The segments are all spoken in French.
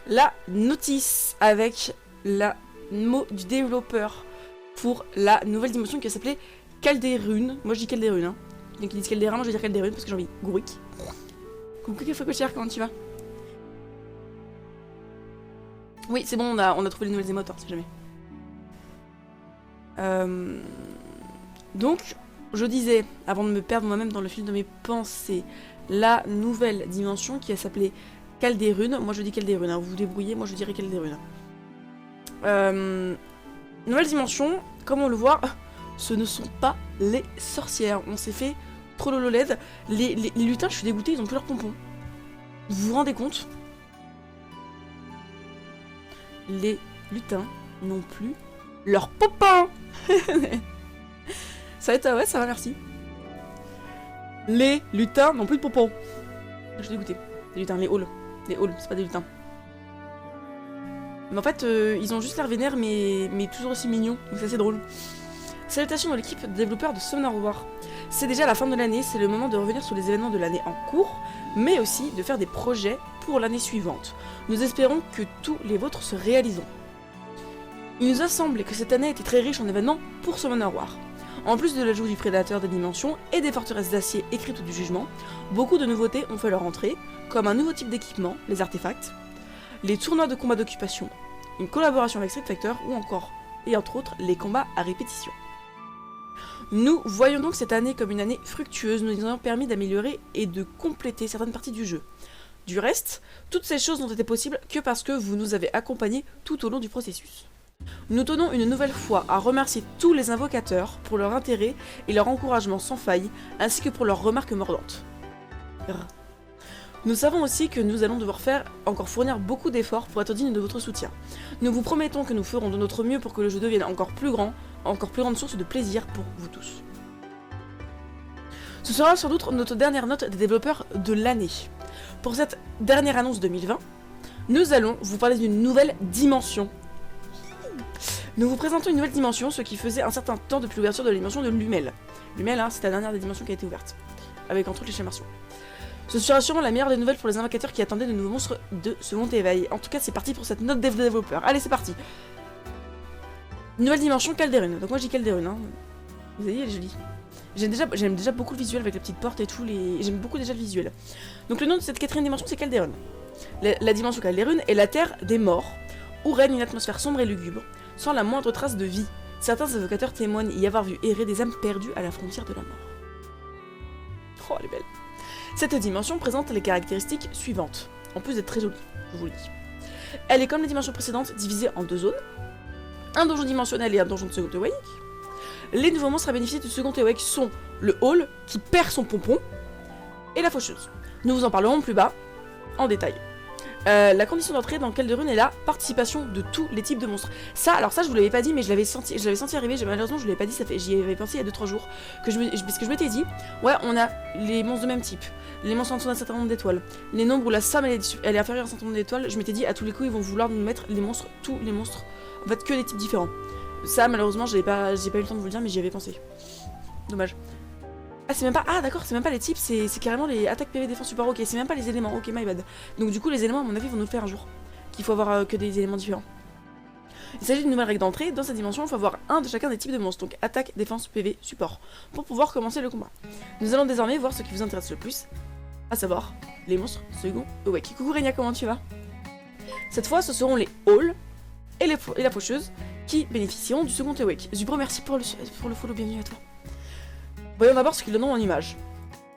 la notice avec le mot du développeur pour la nouvelle dimension qui va s'appeler Calderune. Moi je dis Calderune, hein. Donc ils disent Calderin, moi je vais dire Calderune parce que j'ai envie. Gourik. Coucou Facochère, comment tu vas? Oui, c'est bon, on a trouvé les nouvelles émotes, hein, si jamais. Donc, je disais, avant de me perdre moi-même dans le fil de mes pensées, la nouvelle dimension qui va s'appeler Calderune. Moi je dis Calderune, hein, vous vous débrouillez, moi je dirais Calderune. Nouvelle dimension, comme on le voit, ce ne sont pas les sorcières. On s'est fait trop lololed. Les lutins, je suis dégoûtée, ils ont plus leurs pompons. Vous vous rendez compte? Les lutins n'ont plus leurs pompons. Ça va être... ouais, ça va, merci. Les lutins n'ont plus de pompons. Je suis dégoûtée. Les lutins, les halls. Les halls, c'est pas des lutins. Mais en fait, ils ont juste l'air vénères, mais toujours aussi mignons. Donc c'est assez drôle. Salutations à l'équipe de développeurs de Summoner War. C'est déjà la fin de l'année, c'est le moment de revenir sur les événements de l'année en cours, mais aussi de faire des projets pour l'année suivante. Nous espérons que tous les vôtres se réaliseront. Il nous a semblé que cette année était très riche en événements pour Summoner War. En plus de l'ajout du prédateur des dimensions et des forteresses d'acier écrites du jugement, beaucoup de nouveautés ont fait leur entrée, comme un nouveau type d'équipement, les artefacts, les tournois de combat d'occupation, une collaboration avec Street Fighter ou encore, et entre autres, les combats à répétition. Nous voyons donc cette année comme une année fructueuse, nous ayant permis d'améliorer et de compléter certaines parties du jeu. Du reste, toutes ces choses n'ont été possibles que parce que vous nous avez accompagnés tout au long du processus. Nous tenons une nouvelle fois à remercier tous les invocateurs pour leur intérêt et leur encouragement sans faille, ainsi que pour leurs remarques mordantes. Nous savons aussi que nous allons devoir encore fournir beaucoup d'efforts pour être dignes de votre soutien. Nous vous promettons que nous ferons de notre mieux pour que le jeu devienne encore plus grande source de plaisir pour vous tous. Ce sera sans doute notre dernière note des développeurs de l'année. Pour cette dernière annonce 2020, nous allons vous parler d'une nouvelle dimension. Nous vous présentons une nouvelle dimension, ce qui faisait un certain temps depuis l'ouverture de la dimension de Lumel. Lumel, hein, c'est la dernière des dimensions qui a été ouverte, avec entre autres les chaînes martiaux. Ce sera sûrement la meilleure des nouvelles pour les invocateurs qui attendaient de nouveaux monstres de second éveil. En tout cas, c'est parti pour cette note des développeurs. Allez, c'est parti. Nouvelle dimension, Calderune. Donc moi, je dis Calderune. Hein. Vous voyez, elle est jolie. J'aime déjà beaucoup le visuel avec les petites portes et tout. J'aime beaucoup déjà le visuel. Donc le nom de cette quatrième dimension, c'est Calderune. La dimension Calderune est la terre des morts, où règne une atmosphère sombre et lugubre, sans la moindre trace de vie. Certains invocateurs témoignent y avoir vu errer des âmes perdues à la frontière de la mort. Oh, elle est belle. Cette dimension présente les caractéristiques suivantes, en plus d'être très jolie, je vous le dis. Elle est comme les dimensions précédentes divisée en deux zones, un donjon dimensionnel et un donjon de second awake. Les nouveaux monstres à bénéficier du second awake sont le hall, qui perd son pompon, et la faucheuse. Nous vous en parlerons plus bas, en détail. La condition d'entrée dans Calderune est la participation de tous les types de monstres. Ça, alors ça je vous l'avais pas dit, mais je l'avais senti arriver, malheureusement je l'avais pas dit, j'y avais pensé il y a 2-3 jours, parce que je m'étais dit, ouais on a les monstres de même type, les monstres en dessous d'un certain nombre d'étoiles, les nombres où la somme elle est inférieure à un certain nombre d'étoiles, je m'étais dit à tous les coups ils vont vouloir nous mettre les monstres, tous les monstres, en fait que des types différents. Ça malheureusement j'ai pas eu le temps de vous le dire, mais j'y avais pensé. Dommage. Ah c'est même pas, ah d'accord, c'est même pas les types, c'est carrément les attaques PV défense support, ok, c'est même pas les éléments, ok my bad. Donc du coup les éléments à mon avis vont nous le faire un jour, qu'il faut avoir que des éléments différents. Il s'agit d'une nouvelle règle d'entrée, dans cette dimension il faut avoir un de chacun des types de monstres, donc attaque, défense, PV, support, pour pouvoir commencer le combat. Nous allons désormais voir ce qui vous intéresse le plus, à savoir les monstres second awake. Coucou Renia, comment tu vas? Cette fois ce seront les halls et la faucheuse qui bénéficieront du second awake. Zubro, merci pour le follow, bienvenue à toi. Voyons d'abord ce qu'il donne en image.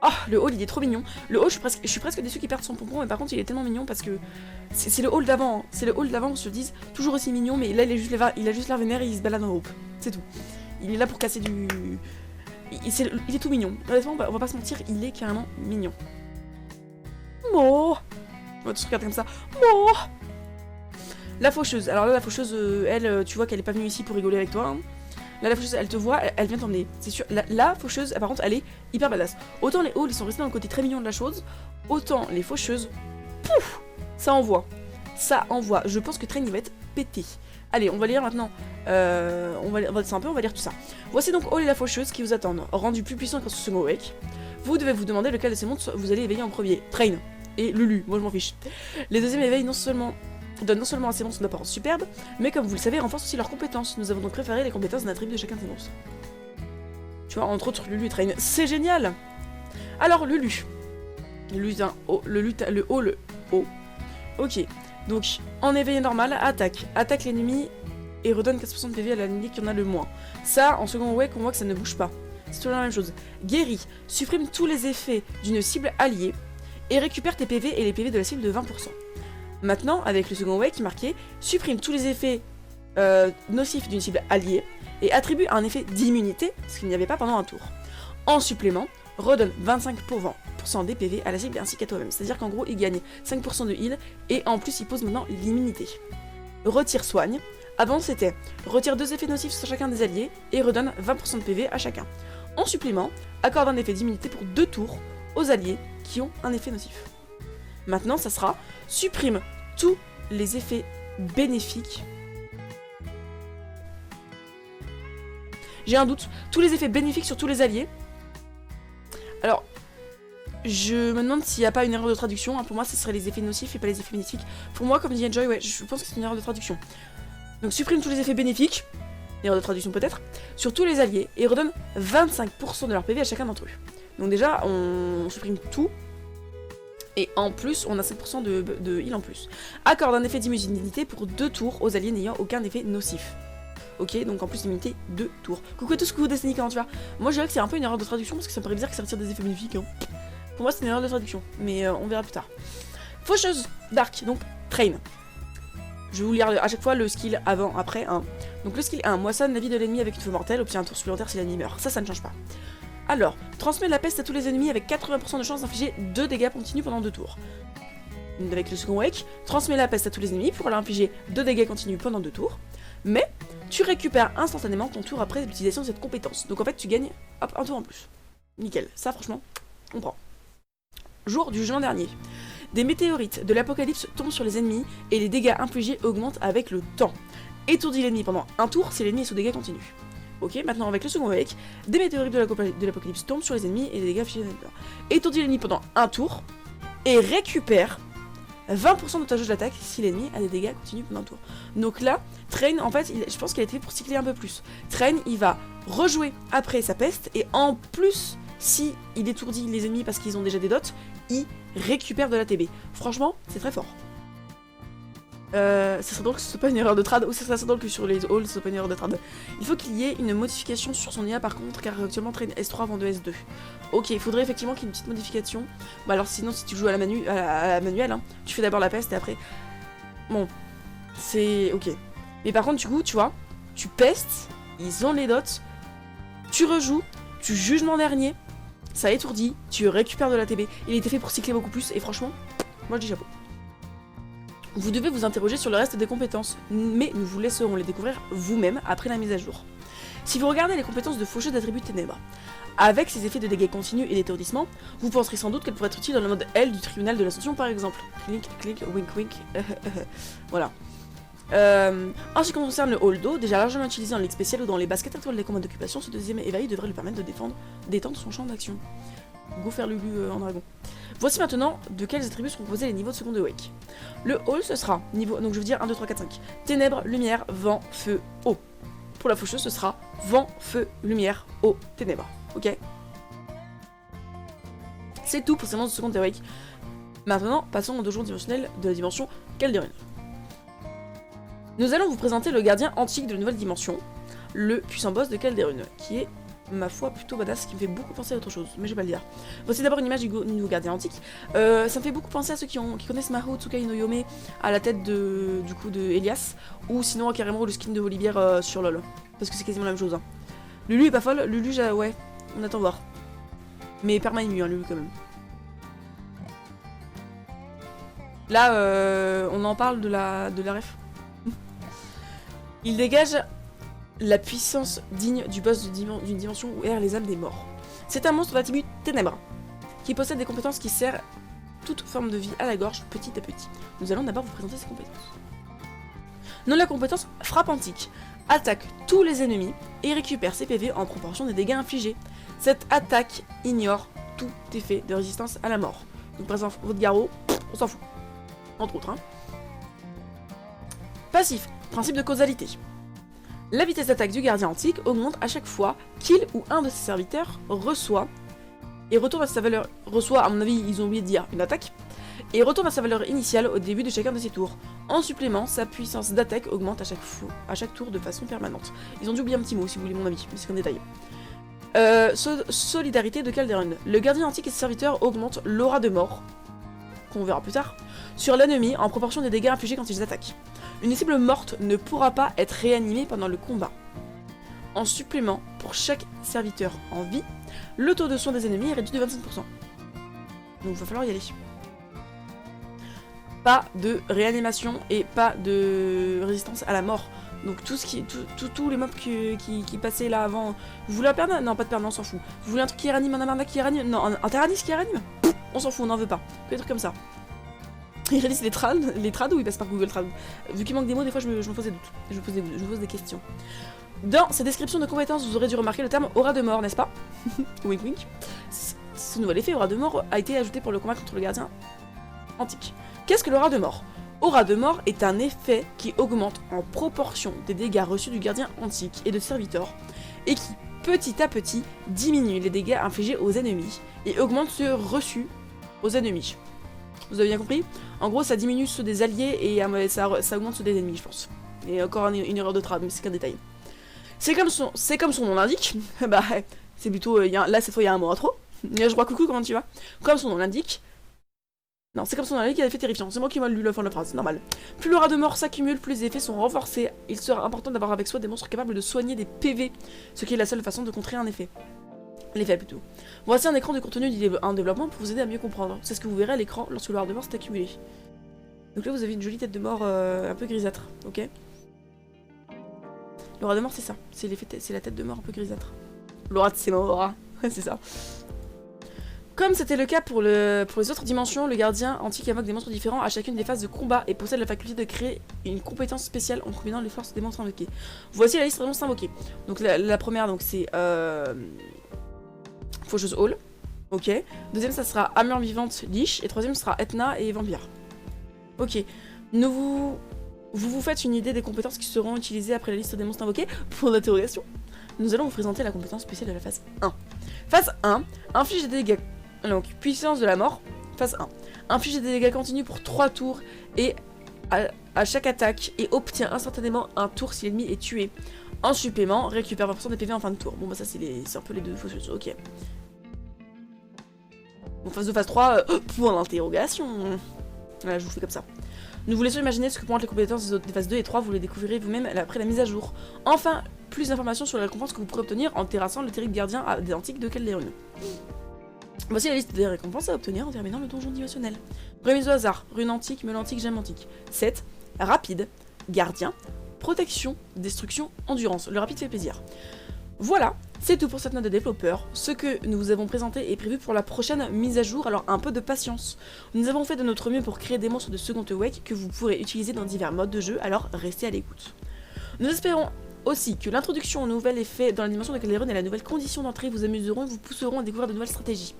Ah, le hall il est trop mignon. Le hall, je suis presque déçu qu'il perde son pompon, mais par contre il est tellement mignon parce que c'est le hall d'avant. Hein. C'est le hall d'avant, on se le dise, toujours aussi mignon, mais là il a juste l'air vénère et il se balade en groupe. C'est tout. Il est là pour casser du... Il est tout mignon. Honnêtement, on va pas se mentir, il est carrément mignon. Mo. On va tous regarder comme ça. Mo. La faucheuse. Alors là, la faucheuse, elle, tu vois qu'elle est pas venue ici pour rigoler avec toi. Hein. Là, la faucheuse, elle te voit, elle vient t'emmener. C'est sûr. La faucheuse, par contre, elle est hyper badass. Autant les halls, ils sont restés dans le côté très mignon de la chose. Autant les faucheuses, pouf, ça envoie. Ça envoie. Je pense que Train, il va être pété. Allez, on va lire maintenant. On va descendre un peu, on va lire tout ça. Voici donc Hall et la faucheuse qui vous attendent. Rendu plus puissant grâce au second awake. Vous devez vous demander lequel de ces monstres vous allez éveiller en premier. Train et Lulu, moi je m'en fiche. Les deuxièmes éveillent non seulement donne non seulement à ces monstres une apparence superbe, mais comme vous le savez, renforce aussi leurs compétences. Nous avons donc préféré les compétences d'un attribut de chacun de ces monstres. Tu vois, entre autres, Lulu traîne. C'est génial! Alors, Lulu. Lulu, le haut. Ok. Donc, en éveillé normal, attaque. Attaque l'ennemi et redonne 15% de PV à l'ennemi qui en a le moins. Ça, en second wake, on voit que ça ne bouge pas. C'est toujours la même chose. Guéri. Supprime tous les effets d'une cible alliée et récupère tes PV et les PV de la cible de 20%. Maintenant, avec le second wake marqué, supprime tous les effets nocifs d'une cible alliée et attribue un effet d'immunité, ce qu'il n'y avait pas pendant un tour. En supplément, redonne 25% des PV à la cible ainsi qu'à toi-même. C'est-à-dire qu'en gros, il gagne 5% de heal et en plus, il pose maintenant l'immunité. Retire soigne. Avant, c'était retire 2 effets nocifs sur chacun des alliés et redonne 20% de PV à chacun. En supplément, accorde un effet d'immunité pour 2 tours aux alliés qui ont un effet nocif. Maintenant, ça sera supprime tous les effets bénéfiques. J'ai un doute. Tous les effets bénéfiques sur tous les alliés. Alors, je me demande s'il n'y a pas une erreur de traduction. Hein, pour moi, ce serait les effets nocifs et pas les effets bénéfiques. Pour moi, comme dit Enjoy, ouais, je pense que c'est une erreur de traduction. Donc, supprime tous les effets bénéfiques. Erreur de traduction peut-être. Sur tous les alliés. Et redonne 25% de leur PV à chacun d'entre eux. Donc déjà, on supprime tout. Et en plus, on a 5% de heal en plus. Accorde un effet d'immunité pour 2 tours aux alliés n'ayant aucun effet nocif. Ok, donc en plus d'immunité 2 tours. Coucou à tous, coucou Destiny, comment tu vas? Moi je dirais que c'est un peu une erreur de traduction parce que ça me paraît bizarre que ça retire des effets bénéfiques. Hein. Pour moi c'est une erreur de traduction, mais on verra plus tard. Faucheuse Dark, donc train. Je vais vous lire à chaque fois le skill avant, après. Hein. Donc le skill 1, moissonne la vie de l'ennemi avec une feu mortelle, obtient un tour supplémentaire si l'ennemi meurt. Ça ne change pas. Alors, transmet la peste à tous les ennemis avec 80% de chance d'infliger 2 dégâts continus pendant 2 tours. Avec le second wake, transmet la peste à tous les ennemis pour leur infliger 2 dégâts continus pendant 2 tours. Mais tu récupères instantanément ton tour après l'utilisation de cette compétence. Donc en fait tu gagnes hop, un tour en plus. Nickel, ça franchement, on prend. Jour du jugement dernier. Des météorites de l'apocalypse tombent sur les ennemis et les dégâts infligés augmentent avec le temps. Étourdis l'ennemi pendant un tour si l'ennemi est sous dégâts continus. Ok, maintenant avec le second wake, des météorites de l'apocalypse tombent sur les ennemis et les dégâts infligés. Étourdis l'ennemi pendant un tour et récupère 20% de ta jauge d'attaque si l'ennemi a des dégâts continus pendant un tour. Donc là, Train, en fait, je pense qu'il a été fait pour cycler un peu plus. Train, il va rejouer après sa peste, et en plus, si il étourdit les ennemis parce qu'ils ont déjà des dots, il récupère de la TB. Franchement, c'est très fort. Ça serait drôle que ce soit pas une erreur de trad, ou ça serait drôle que sur les halls ce soit pas une erreur de trad. Il faut qu'il y ait une modification sur son IA par contre, car actuellement Train S3 avant de S2. Ok, il faudrait effectivement qu'il y ait une petite modification. Bah alors sinon si tu joues à la, manuelle, hein, tu fais d'abord la peste et après... Bon, c'est... ok. Mais par contre du coup, tu vois, tu pestes, ils ont les dots, tu rejoues, tu jugement dernier, ça étourdit, tu récupères de la TB. Il était fait pour cycler beaucoup plus et franchement, moi je dis chapeau. Vous devez vous interroger sur le reste des compétences, mais nous vous laisserons les découvrir vous-même après la mise à jour. Si vous regardez les compétences de faucheuse d'attribut ténèbres, avec ses effets de dégâts continus et d'étourdissement, vous penserez sans doute qu'elle pourrait être utile dans le mode L du tribunal de l'Ascension par exemple. Clic, clic, wink, wink. Voilà. En ce qui concerne le holdo, déjà largement utilisé en ligue spéciale ou dans les baskets actuelles des combats d'occupation, ce deuxième éveil devrait lui permettre de d'étendre son champ d'action. Go faire Lulu en dragon. Voici maintenant de quels attributs seront composés les niveaux de second de wake. Le hall ce sera niveau, donc je veux dire 1, 2, 3, 4, 5. Ténèbres, lumière, vent, feu, eau. Pour la faucheuse ce sera vent, feu, lumière, eau, ténèbres. Ok. C'est tout pour ces monstres de second de wake. Maintenant, passons au donjon dimensionnel de la dimension Calderon. Nous allons vous présenter le gardien antique de la nouvelle dimension, le puissant boss de Calderon, qui est ma foi plutôt badass, qui me fait beaucoup penser à autre chose, mais je vais pas le dire. Voici d'abord une image du nouveau gardien antique. Ça me fait beaucoup penser à ceux qui connaissent Mahou Tsukai no Yome à la tête de Elias, ou sinon carrément le skin de Volibear sur LoL, parce que c'est quasiment la même chose. Hein. Lulu est pas folle, Lulu, ouais, on attend voir. Mais perma est mieux, hein, Lulu quand même. Là, on en parle de la ref. Il dégage la puissance digne du boss d'une dimension où errent les âmes des morts. C'est un monstre d'attribut ténèbres, qui possède des compétences qui serrent toute forme de vie à la gorge petit à petit. Nous allons d'abord vous présenter ses compétences. Non, la compétence frappe antique attaque tous les ennemis et récupère ses PV en proportion des dégâts infligés. Cette attaque ignore tout effet de résistance à la mort. Donc par exemple, votre garrot, on s'en fout. Entre autres, hein. Passif, principe de causalité. La vitesse d'attaque du gardien antique augmente à chaque fois qu'il ou un de ses serviteurs reçoit et retourne à sa valeur. Reçoit, à mon avis, ils ont oublié de dire une attaque. Et retourne à sa valeur initiale au début de chacun de ses tours. En supplément, sa puissance d'attaque augmente à chaque tour de façon permanente. Ils ont dû oublier un petit mot si vous voulez mon avis, mais c'est qu'un détail. Solidarité de Calderon. Le gardien antique et ses serviteurs augmentent l'aura de mort, qu'on verra plus tard, sur l'ennemi en proportion des dégâts infligés quand ils attaquent. Une cible morte ne pourra pas être réanimée pendant le combat. En supplément, pour chaque serviteur en vie, le taux de soin des ennemis est réduit de 25%. Donc il va falloir y aller. Pas de réanimation et pas de résistance à la mort. Donc tous les mobs qui passaient là avant. Vous voulez un perna? Non, pas de perna, on s'en fout. Vous voulez un truc qui réanime, un amarna qui réanime? Non, un Tyrannis qui réanime? On s'en fout, on n'en veut pas. Que des trucs comme ça. Ils réalisent les trad ou ils passent par Google Trad? Vu qu'il manque des mots, des fois je me pose des doutes. Je me pose des questions. Dans ces descriptions de compétences, vous aurez dû remarquer le terme aura de mort, n'est-ce pas? Wink wink. Ce nouvel effet aura de mort a été ajouté pour le combat contre le gardien antique. Qu'est-ce que l'aura de mort? Aura de mort est un effet qui augmente en proportion des dégâts reçus du gardien antique et de serviteurs, et qui, petit à petit, diminue les dégâts infligés aux ennemis, et augmente ceux reçus aux ennemis. Vous avez bien compris? En gros, ça diminue ceux des alliés, et ça augmente ceux des ennemis, je pense. Et encore une erreur de trad, mais c'est qu'un détail. C'est comme son nom l'indique, bah, c'est plutôt, là cette fois il y a un mot à trop. Je crois coucou, comment tu vas? Comme son nom l'indique, non, c'est comme son nom l'indique, il y a l'effet terrifiant. C'est moi qui m'a lu la fin de la phrase, c'est normal. Plus l'aura de mort s'accumule, plus les effets sont renforcés. Il sera important d'avoir avec soi des monstres capables de soigner des PV, ce qui est la seule façon de contrer un effet. L'effet plutôt. Voici un écran de contenu un développement pour vous aider à mieux comprendre. C'est ce que vous verrez à l'écran lorsque l'aura de mort s'est accumulée. Donc là vous avez une jolie tête de mort un peu grisâtre, ok? L'aura de mort c'est ça, c'est la tête de mort un peu grisâtre. L'aura de ses morts, c'est ça. Comme c'était le cas pour les autres dimensions, le gardien antique invoque des monstres différents à chacune des phases de combat et possède la faculté de créer une compétence spéciale en combinant les forces des monstres invoqués. Voici la liste des monstres invoqués. Donc la première donc c'est Faucheuse Hall. Ok. Deuxième ça sera Armure Vivante Lich et troisième sera Etna et Vampire. Ok. Vous faites une idée des compétences qui seront utilisées après la liste des monstres invoqués? Pour l'interrogation. Nous allons vous présenter la compétence spéciale de la phase 1. Phase 1, inflige des dégâts. Donc, puissance de la mort. Phase 1. Inflige des dégâts continus pour 3 tours et à chaque attaque et obtient instantanément un tour si l'ennemi est tué. En supplément, récupère 20% des PV en fin de tour. Bon bah ça c'est un peu les deux fausses choses, ok. Bon, phase 2, phase 3, pour l'interrogation. Voilà, je vous fais comme ça. Nous vous laissons imaginer ce que pourront être les compétences des phases 2 et 3, vous les découvrirez vous-même après la mise à jour. Enfin, plus d'informations sur les récompenses que vous pourrez obtenir en terrassant le terrible gardien des antiques de Calderon. Voici la liste des récompenses à obtenir en terminant le donjon dimensionnel. Remise au hasard, rune antique, meule antique, gemme antique. 7. Rapide, gardien, protection, destruction, endurance. Le rapide fait plaisir. Voilà, c'est tout pour cette note de développeur. Ce que nous vous avons présenté est prévu pour la prochaine mise à jour, alors un peu de patience. Nous avons fait de notre mieux pour créer des monstres de second awake que vous pourrez utiliser dans divers modes de jeu, alors restez à l'écoute. Nous espérons aussi que l'introduction au nouvel effet dans la dimension de Calderon et la nouvelle condition d'entrée vous amuseront et vous pousseront à découvrir de nouvelles stratégies.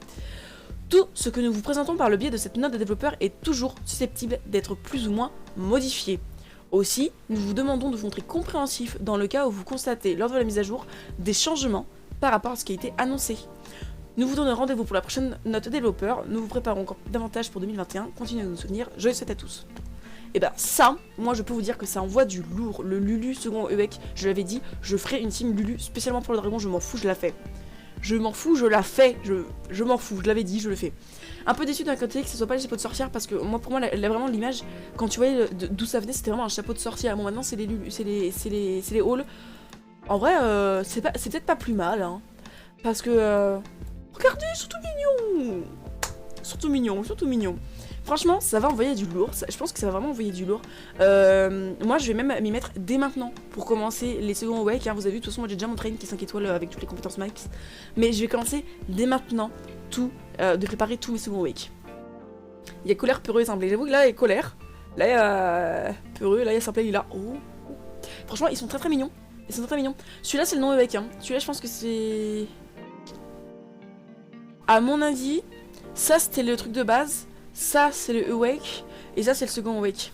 Tout ce que nous vous présentons par le biais de cette note de développeur est toujours susceptible d'être plus ou moins modifié. Aussi, nous vous demandons de vous montrer compréhensif dans le cas où vous constatez, lors de la mise à jour, des changements par rapport à ce qui a été annoncé. Nous vous donnons rendez-vous pour la prochaine note développeur, nous vous préparons encore davantage pour 2021, continuez à nous soutenir, joyeux fête à tous. Et bah ça, moi je peux vous dire que ça envoie du lourd, le Lulu second EWEC, je l'avais dit, je ferai une team Lulu spécialement pour le dragon, je m'en fous, je la fais. Je m'en fous, je la fais, je m'en fous, je l'avais dit, je le fais. Un peu déçu d'un côté que ce soit pas les chapeaux de sorcière parce que moi pour moi vraiment l'image quand tu voyais d'où ça venait c'était vraiment un chapeau de sorcière. Bon maintenant c'est les halls. En vrai c'est peut-être pas plus mal hein. Parce que regardez, surtout mignon. Surtout mignon. Franchement ça va envoyer du lourd, je pense que ça va vraiment envoyer du lourd. Moi je vais même m'y mettre dès maintenant pour commencer les seconds awake hein. Vous avez vu de toute façon moi j'ai déjà mon train qui est 5 étoiles avec toutes les compétences max. Mais je vais commencer dès maintenant de préparer tous mes seconds awake. Il y a colère, peureux et simple. J'avoue que là il y a colère, là il y a peureux, là il y a simple, il est là. Oh. Franchement ils sont très mignons. Ils sont très mignons. Celui-là c'est le nom awake hein. Celui-là je pense que c'est... À mon avis, ça c'était le truc de base. Ça c'est le awake et ça c'est le second awake.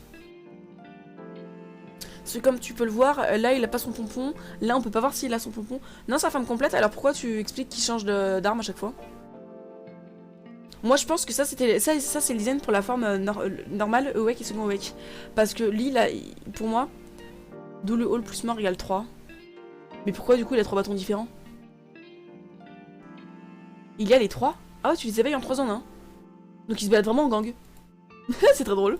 Parce que comme tu peux le voir, là il a pas son pompon, là on peut pas voir s'il a son pompon. Non, sa femme complète, alors pourquoi tu expliques qu'il change d'arme à chaque fois? Moi je pense que ça c'était ça c'est le design pour la forme normale, awake et second awake. Parce que lui là, pour moi, double hall plus mort égale 3. Mais pourquoi du coup il a 3 bâtons différents? Il y a les 3? Ah ouais, tu les éveilles en 3 en 1. Donc ils se battent vraiment en gang. C'est très drôle.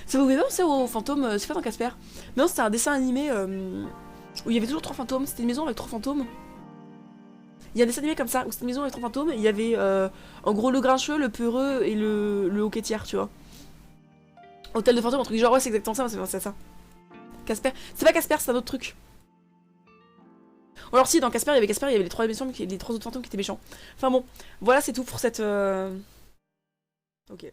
Ça vous fait penser aux fantômes, c'est pas dans Casper. Mais non, c'était un dessin animé où il y avait toujours 3 fantômes. C'était une maison avec 3 fantômes. Il y a un dessin animé comme ça, où c'était une maison avec 3 fantômes. Et il y avait en gros le grincheux, le peureux et le hoquetière, tu vois. Hôtel de fantômes, un truc genre, ouais, c'est exactement ça, c'est ça. Casper. C'est pas Casper, c'est un autre truc. Ou alors si, dans Casper, il y avait les 3 méchants, les 3 autres fantômes qui étaient méchants. Enfin bon, voilà, c'est tout pour cette... Ok.